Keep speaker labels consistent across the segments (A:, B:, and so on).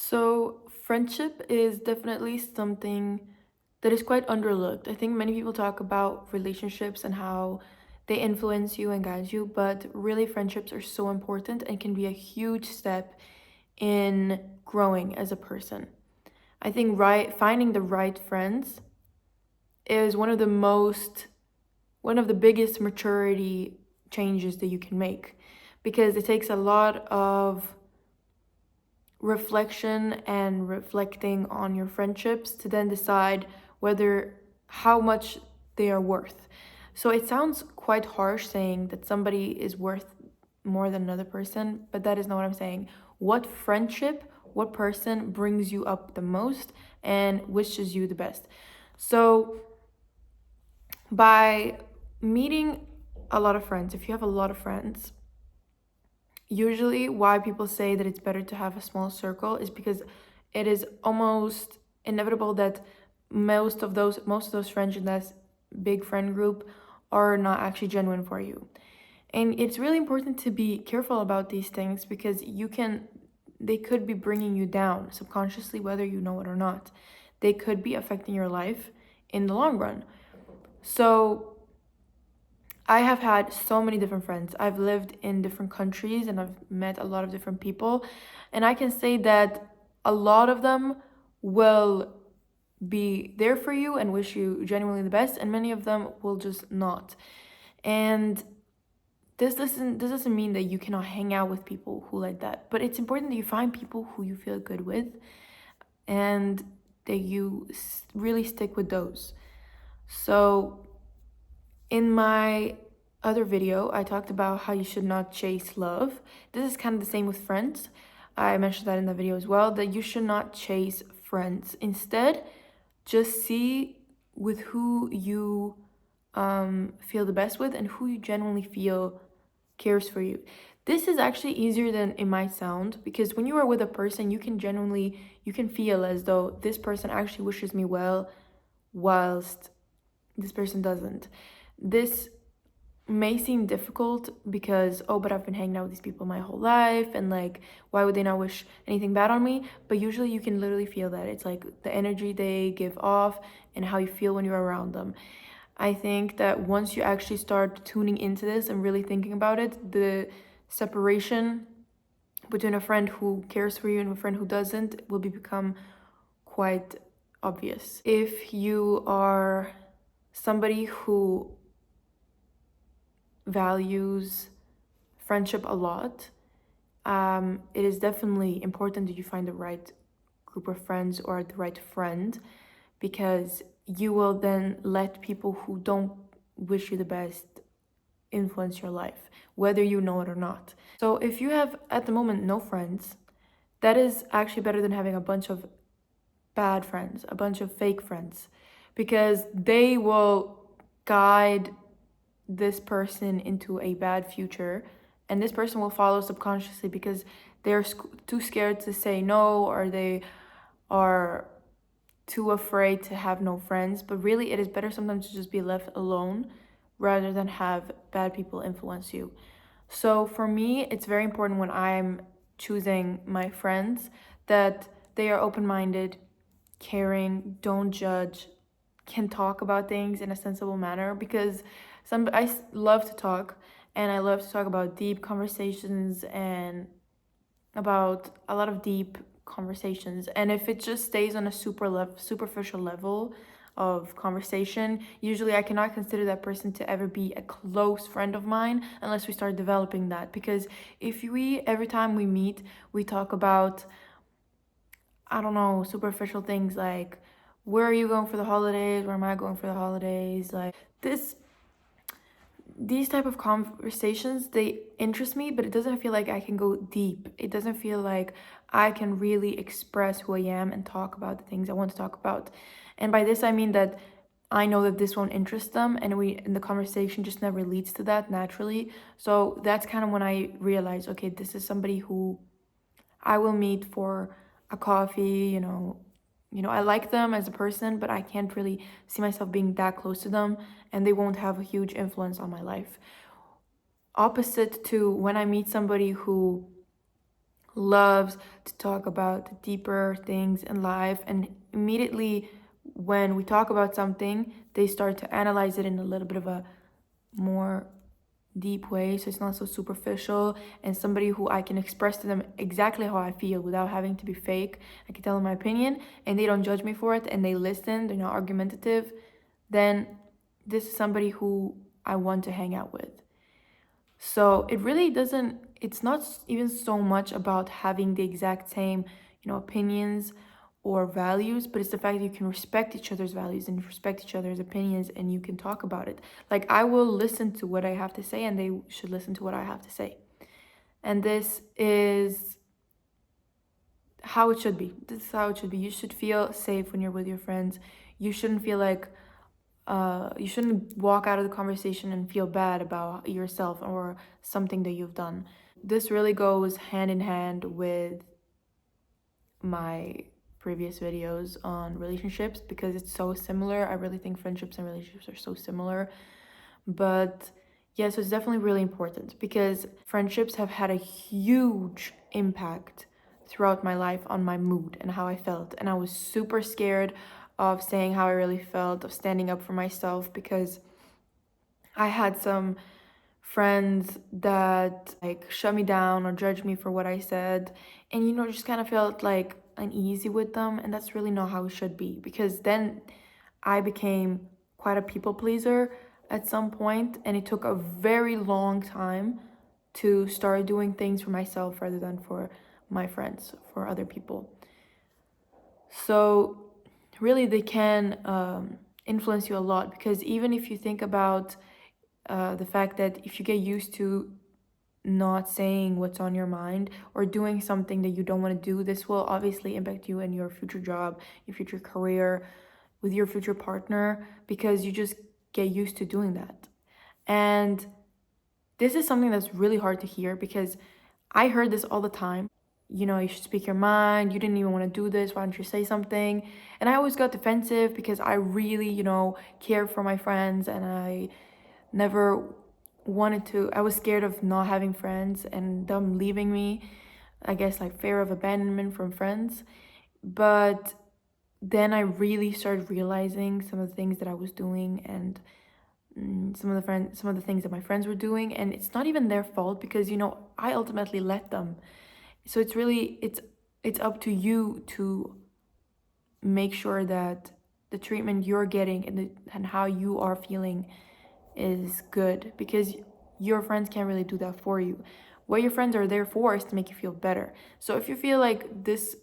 A: So, friendship is definitely something that is quite underlooked. I think many people talk about relationships and how they influence you and guide you, but really, friendships are so important and can be a huge step in growing as a person. I think finding the right friends is one of the biggest maturity changes that you can make because it takes a lot of reflection and reflecting on your friendships to then decide whether how much they are worth. So it sounds quite harsh saying that somebody is worth more than another person, but that is not what I'm saying. What person brings you up the most and wishes you the best. So by meeting a lot of friends, if you have a lot of friends, usually why people say that it's better to have a small circle is because it is almost inevitable that most of those friends in that big friend group are not actually genuine for you. And it's really important to be careful about these things because they could be bringing you down subconsciously, whether you know it or not. They could be affecting your life in the long run. So I have had so many different friends. I've lived in different countries and I've met a lot of different people. And I can say that a lot of them will be there for you and wish you genuinely the best, and many of them will just not. And this doesn't mean that you cannot hang out with people who like that, but it's important that you find people who you feel good with and that you really stick with those. So in my other video, I talked about how you should not chase love. This is kind of the same with friends. I mentioned that in the video as well, that you should not chase friends. Instead, just see with who you feel the best with and who you genuinely feel cares for you. This is actually easier than it might sound because when you are with a person, you can feel as though this person actually wishes me well, whilst this person doesn't. This may seem difficult because, oh, but I've been hanging out with these people my whole life, and like, why would they not wish anything bad on me? But usually you can literally feel that. It's like the energy they give off and how you feel when you're around them. I think that once you actually start tuning into this and really thinking about it, the separation between a friend who cares for you and a friend who doesn't will become quite obvious. If you are somebody who values friendship a lot, it is definitely important that you find the right group of friends or the right friend, because you will then let people who don't wish you the best influence your life, whether you know it or not. So if you have at the moment no friends, that is actually better than having a bunch of bad friends, a bunch of fake friends, because they will guide this person into a bad future, and this person will follow subconsciously because they're too scared to say no, or they are too afraid to have no friends. But really, it is better sometimes to just be left alone rather than have bad people influence you. So for me, it's very important when I'm choosing my friends that they are open-minded, caring, don't judge, can talk about things in a sensible manner, because love to talk, and I love to talk about deep conversations and about a lot of deep conversations. And if it just stays on a superficial level of conversation, usually I cannot consider that person to ever be a close friend of mine unless we start developing that. Because if we every time we meet, we talk about, I don't know, superficial things like, where are you going for the holidays? Where am I going for the holidays? Like these type of conversations, they interest me, but it doesn't feel like I can go deep. It doesn't feel like I can really express who I am and talk about the things I want to talk about. And by this I mean that I know that this won't interest them, and the conversation just never leads to that naturally. So that's kind of when I realize, okay, this is somebody who I will meet for a coffee, I like them as a person, but I can't really see myself being that close to them, and they won't have a huge influence on my life. Opposite to when I meet somebody who loves to talk about the deeper things in life, and immediately when we talk about something, they start to analyze it in a little bit of a more deep way, so it's not so superficial, and somebody who I can express to them exactly how I feel without having to be fake. I can tell them my opinion and they don't judge me for it, and they listen, they're not argumentative. Then this is somebody who I want to hang out with. So it really doesn't, it's not even so much about having the exact same, opinions or values, but it's the fact that you can respect each other's values and respect each other's opinions, and you can talk about it. Like, I will listen to what I have to say and they should listen to what I have to say. And this is how it should be. This is how it should be. You should feel safe when you're with your friends. You shouldn't feel like you shouldn't walk out of the conversation and feel bad about yourself or something that you've done. This really goes hand in hand with my previous videos on relationships because it's so similar. I really think friendships and relationships are so similar. But yeah, so it's definitely really important because friendships have had a huge impact throughout my life on my mood and how I felt. And I was super scared of saying how I really felt, of standing up for myself, because I had some friends that like shut me down or judged me for what I said, and just kind of felt like uneasy with them, and that's really not how it should be, because then I became quite a people pleaser at some point, and it took a very long time to start doing things for myself rather than for my friends, for other people. So really they can influence you a lot, because even if you think about the fact that if you get used to not saying what's on your mind or doing something that you don't want to do, this will obviously impact you in your future job, your future career, with your future partner, because you just get used to doing that. And this is something that's really hard to hear, because I heard this all the time. You should speak your mind. You didn't even want to do this. Why don't you say something? And I always got defensive because I really, care for my friends, and I never wanted to. I was scared of not having friends and them leaving me. I guess like fear of abandonment from friends. But then I really started realizing some of the things that I was doing, and some of the things that my friends were doing, and it's not even their fault, because I ultimately let them. So it's up to you to make sure that the treatment you're getting and how you are feeling is good, because your friends can't really do that for you. What your friends are there for is to make you feel better. So if you feel like this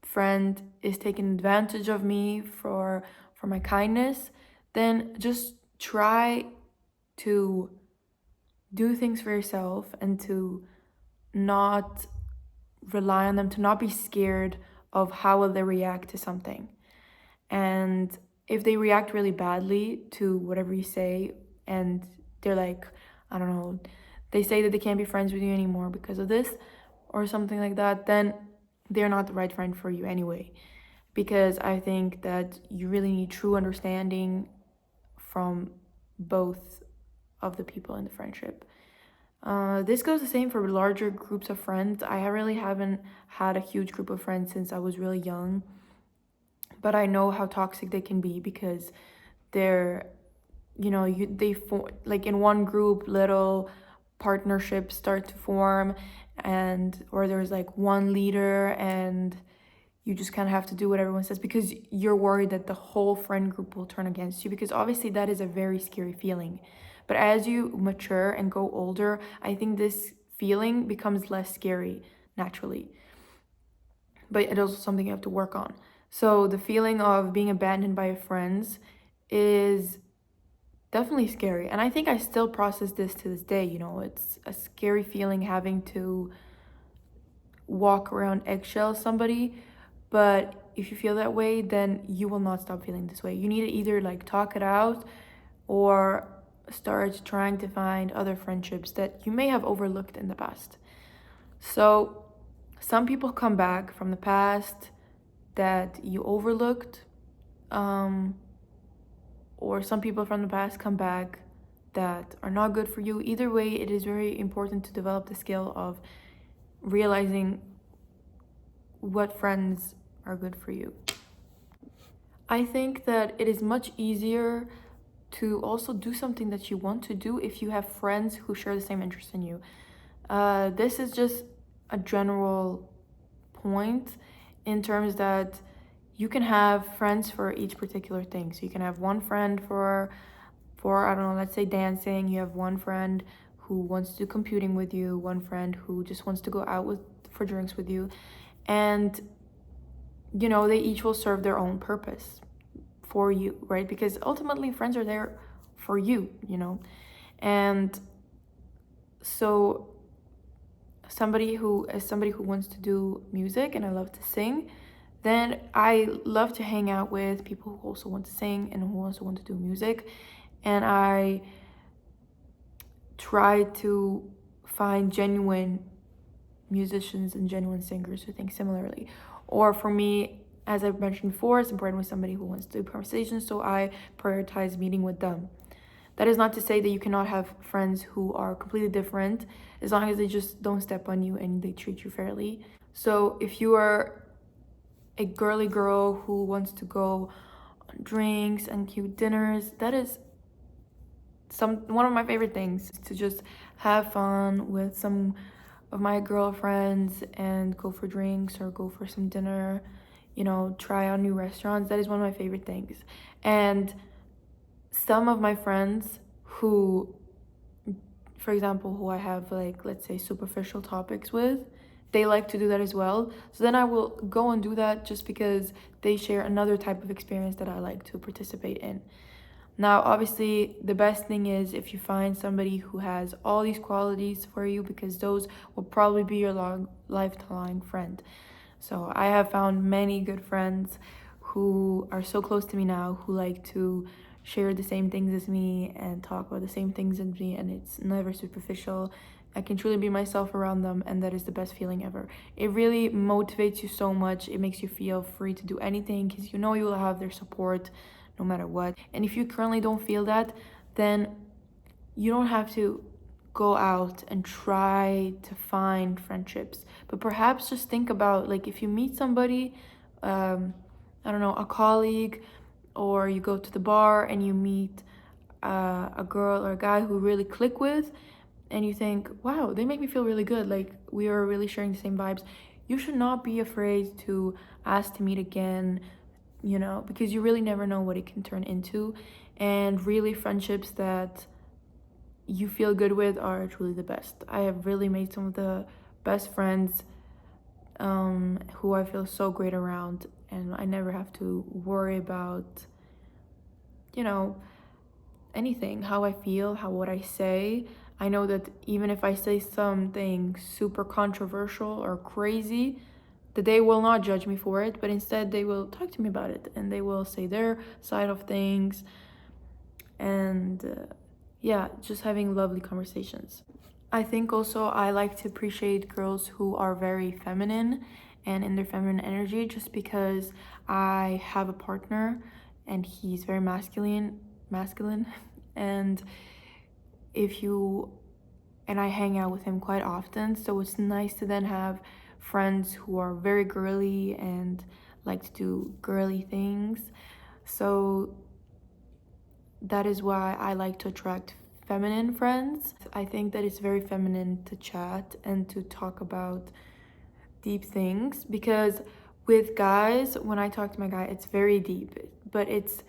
A: friend is taking advantage of me for my kindness, then just try to do things for yourself and to not rely on them, to not be scared of how will they react to something. And if they react really badly to whatever you say, and they're like, I don't know, they say that they can't be friends with you anymore because of this or something like that, then they're not the right friend for you anyway. Because I think that you really need true understanding from both of the people in the friendship. This goes the same for larger groups of friends. I really haven't had a huge group of friends since I was really young, but I know how toxic they can be, because they're, they form, like in one group, little partnerships start to form, and or there's like one leader, and you just kind of have to do what everyone says because you're worried that the whole friend group will turn against you, because obviously that is a very scary feeling. But as you mature and go older, I think this feeling becomes less scary naturally. But it's also something you have to work on. So the feeling of being abandoned by your friends is definitely scary. And I think I still process this to this day. It's a scary feeling having to walk around eggshells somebody. But if you feel that way, then you will not stop feeling this way. You need to either like talk it out or start trying to find other friendships that you may have overlooked in the past. So some people come back from the past that you overlooked, or some people from the past come back that are not good for you. Either way, it is very important to develop the skill of realizing what friends are good for you. I think that it is much easier to also do something that you want to do if you have friends who share the same interest in you. This is just a general point in terms that you can have friends for each particular thing. So you can have one friend for I don't know, let's say dancing. You have one friend who wants to do computing with you, one friend who just wants to go out with for drinks with you, and they each will serve their own purpose for you, right? Because ultimately friends are there for you. And so somebody who wants to do music and I love to sing, then I love to hang out with people who also want to sing and who also want to do music. And I try to find genuine musicians and genuine singers who think similarly. Or for me, as I've mentioned before, it's important with somebody who wants to do conversation, so I prioritize meeting with them. That is not to say that you cannot have friends who are completely different, as long as they just don't step on you and they treat you fairly. So if you are a girly girl who wants to go on drinks and cute dinners, that is one of my favorite things, to just have fun with some of my girlfriends and go for drinks or go for some dinner, try out new restaurants. That is one of my favorite things. And some of my friends who, for example, who I have, like, let's say superficial topics with, they like to do that as well. So then I will go and do that just because they share another type of experience that I like to participate in. Now, obviously, the best thing is if you find somebody who has all these qualities for you, because those will probably be your lifetime friend. So I have found many good friends who are so close to me now, who like to share the same things as me and talk about the same things as me, and it's never superficial. I can truly be myself around them, and that is the best feeling ever. It really motivates you so much. It makes you feel free to do anything because you know you will have their support no matter what. And if you currently don't feel that, then you don't have to go out and try to find friendships, but perhaps just think about, like, if you meet somebody, I don't know, a colleague, or you go to the bar and you meet a girl or a guy who really click with, and you think, wow, they make me feel really good, like we are really sharing the same vibes. You should not be afraid to ask to meet again, because you really never know what it can turn into. And really, friendships that you feel good with are truly the best. I have really made some of the best friends who I feel so great around, and I never have to worry about, anything, how I feel, what I say. I know that even if I say something super controversial or crazy, that they will not judge me for it, but instead they will talk to me about it and they will say their side of things. And yeah, just having lovely conversations. I think also I like to appreciate girls who are very feminine and in their feminine energy, just because I have a partner and he's very masculine and I hang out with him quite often, so it's nice to then have friends who are very girly and like to do girly things. So that is why I like to attract feminine friends. I think that it's very feminine to chat and to talk about deep things, because with guys, when I talk to my guy, it's very deep, but it's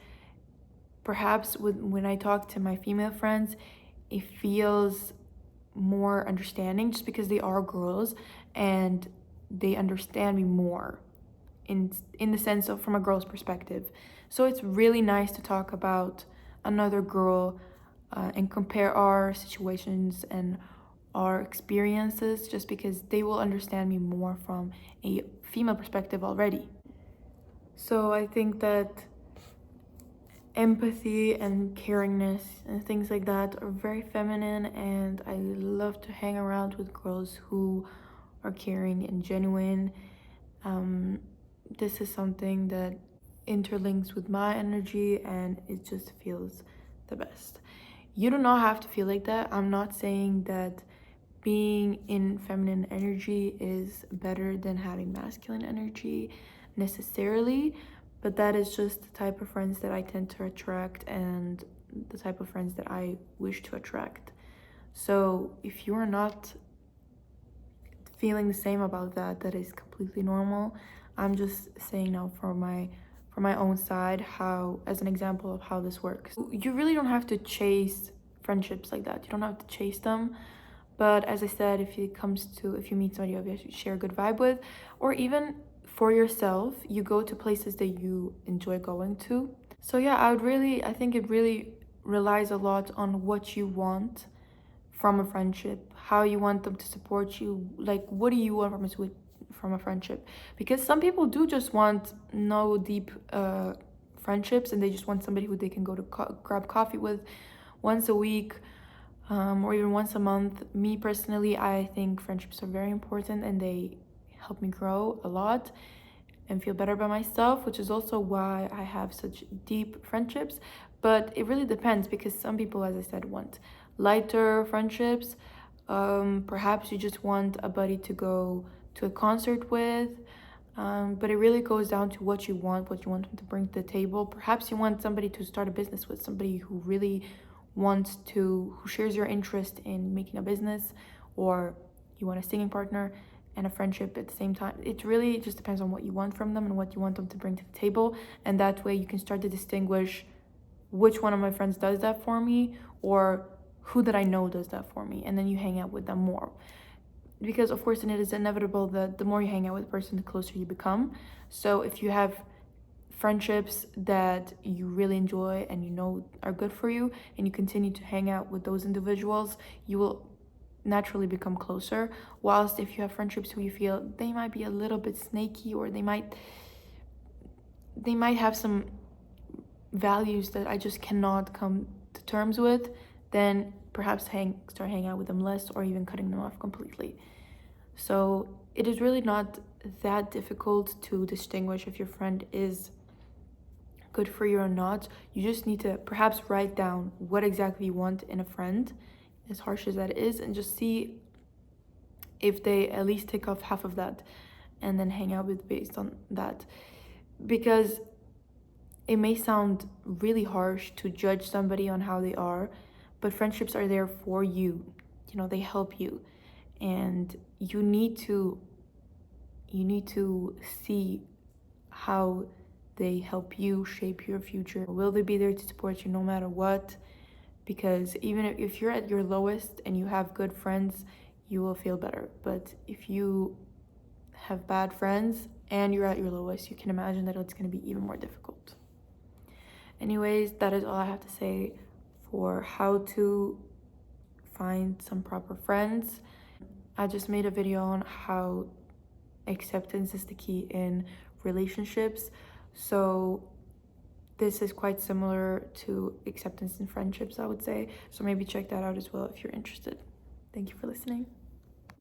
A: perhaps when I talk to my female friends, it feels more understanding, just because they are girls and they understand me more in the sense of from a girl's perspective. So it's really nice to talk about another girl and compare our situations and our experiences, just because they will understand me more from a female perspective already. So I think that empathy and caringness and things like that are very feminine, and I love to hang around with girls who are caring and genuine. This is something that interlinks with my energy, and it just feels the best. You do not have to feel like that. I'm not saying that being in feminine energy is better than having masculine energy necessarily, but that is just the type of friends that I tend to attract and the type of friends that I wish to attract. So if you are not feeling the same about that, that is completely normal. I'm just saying now for my own side, how, as an example of how this works. You really don't have to chase friendships like that. You don't have to chase them. But as I said, if you meet somebody you share a good vibe with, or even for yourself, you go to places that you enjoy going to. So yeah, I think it really relies a lot on what you want from a friendship, how you want them to support you, like what do you want from a friendship? Because some people do just want no deep friendships, and they just want somebody who they can go to grab coffee with once a week, or even once a month. Me personally, I think friendships are very important and they help me grow a lot and feel better about myself, which is also why I have such deep friendships. But it really depends, because some people, as I said, want lighter friendships. Perhaps you just want a buddy to go to a concert with. But it really goes down to what you want them to bring to the table. Perhaps you want somebody to start a business with, somebody who really who shares your interest in making a business, or you want a singing partner and a friendship at the same time. It really just depends on what you want from them and what you want them to bring to the table. And that way you can start to distinguish which one of my friends does that for me, or who that I know does that for me. And then you hang out with them more. Because of course, and it is inevitable that the more you hang out with a person, the closer you become. So if you have friendships that you really enjoy and you know are good for you, and you continue to hang out with those individuals, you will naturally become closer. Whilst if you have friendships who you feel they might be a little bit snaky, or they might have some values that I just cannot come to terms with, then perhaps start hanging out with them less, or even cutting them off completely. So it is really not that difficult to distinguish if your friend is good for you or not. You just need to perhaps write down what exactly you want in a friend, as harsh as that is, and just see if they at least take off half of that, and then hang out with based on that. Because it may sound really harsh to judge somebody on how they are, but friendships are there for you. You know, they help you, and you need to see how they help you shape your future. Will they be there to support you no matter what? Because even if you're at your lowest and you have good friends, you will feel better. But if you have bad friends and you're at your lowest, you can imagine that it's going to be even more difficult. Anyways, that is all I have to say for how to find some proper friends. I just made a video on how acceptance is the key in relationships. So this is quite similar to acceptance in friendships, I would say. So maybe check that out as well if you're interested. Thank you for listening.